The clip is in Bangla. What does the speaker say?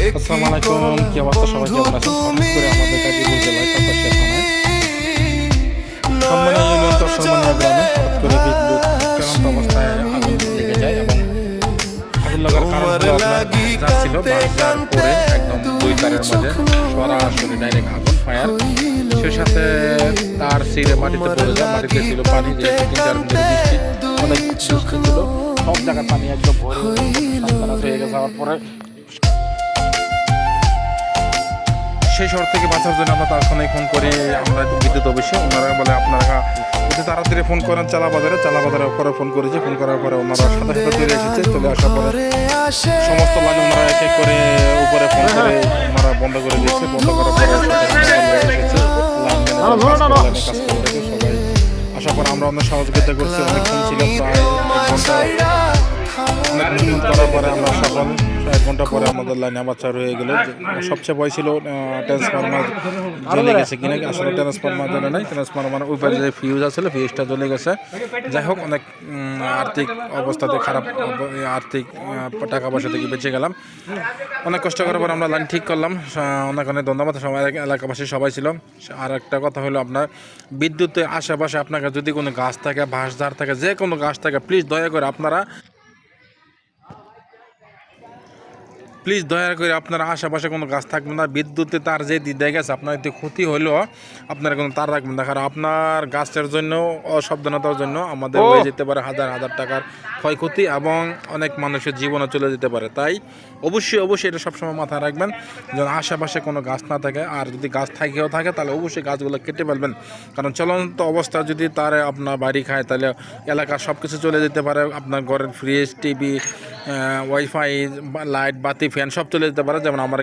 আসসালামু আলাইকুম, কি অবস্থা? সবাই কেমন আছেন? হঠাৎ করে আমাদের গাজীপুর জেলায় কাপাসিয়া থানায় সন্মানীয় ইউনিয়ন সন্মানীয় গ্রামে হঠাৎ করে বিদ্যুৎ চলন্ত অবস্থায় আগুন লেগে যায় এবং আগুন লাগার কারণ হলো আপনার বাঁশ ছিল, বাঁশ পরে একদম দুই তারের মাঝে সরাসরি ডাইরেক্ট আগুন ফায়ার। সে সাথে তার ছিঁড়ে মাটিতে পড়ে যায়, মাটিতে ছিল পানি, যেহেতু 3-4 দিন ধরে বৃষ্টি, অনেক বৃষ্টি ছিল, সব জায়গায় পানি একদম ভরে হয়ে গেছে। যাওয়ার পরে সেই শহর থেকে বাঁচার জন্য আমরা তাৎক্ষণিক ফোন করি আমরা বিদ্যুৎ অফিসে। ওনারা বলে আপনারা অতি তাড়াতাড়ি ফোন করেন চালা বাজারে পরে ফোন করেছি। ফোন করার পরে ওনারা সাথে সাথে চলে এসেছে। চলে আসার পরে সমস্ত লাইন ওনারা এক এক করে উপরে ফোন করে ওনারা বন্ধ করে দিয়েছে। বন্ধ করার পরে সবাই আসার পর আমরা অনেক সহযোগিতা করছি, অনেকক্ষণ ছিল, প্রায় 1 ঘন্টা করার পরে আমরা সকাল 1 ঘন্টা পরে আমাদের লাইনে আবার চালু হয়ে গেল। সবচেয়ে ভয় ছিল ট্রান্সফরমার জ্বলে গেছে কিনা। আসলে ট্রান্সফরমার জ্বলে নাই, ট্রান্সফরমার ওই পাশে যে ফিউজ আসলে ফিউজটা জ্বলে গেছে। যাই হোক, অনেক আর্থিক অবস্থাতে খারাপ, আর্থিক টাকা পয়সা থেকে বেঁচে গেলাম। অনেক কষ্ট করার পর আমরা লাইন ঠিক করলাম। অনেক অনেক ধন্যবাদ সবাই, এলাকাবাসী সবাই ছিল। আর একটা কথা হলো, আপনার বিদ্যুতের আশেপাশে আপনার যদি কোনো গাছ থাকে, বাঁশঝাড় থাকে, যে কোনো গাছ থাকে, প্লিজ দয়া করে আপনারা আশেপাশে কোনো গাছ থাকবেন না। বিদ্যুতে তার যে দিয়ে গেছে, আপনার এতে ক্ষতি হলেও আপনারা কোনো তার রাখবেন না, কারণ আপনার গাছের জন্য, অসাবধানতার জন্য আমাদের হয়ে যেতে পারে হাজার হাজার টাকার ক্ষয়ক্ষতি এবং অনেক মানুষের জীবনও চলে যেতে পারে। তাই অবশ্যই এটা সবসময় মাথায় রাখবেন যেন আশেপাশে কোনো গাছ না থাকে। আর যদি গাছ থাকেও থাকে তাহলে অবশ্যই গাছগুলো কেটে ফেলবেন, কারণ চলন্ত অবস্থা যদি তার আপনার বাড়ি খায় তাহলে এলাকার সব কিছু চলে যেতে পারে। আপনার ঘরের ফ্রিজ, টিভি, ওয়াইফাই, লাইট, বাতি, ফ্যান সব চলে যেতে পারে। যেমন আমার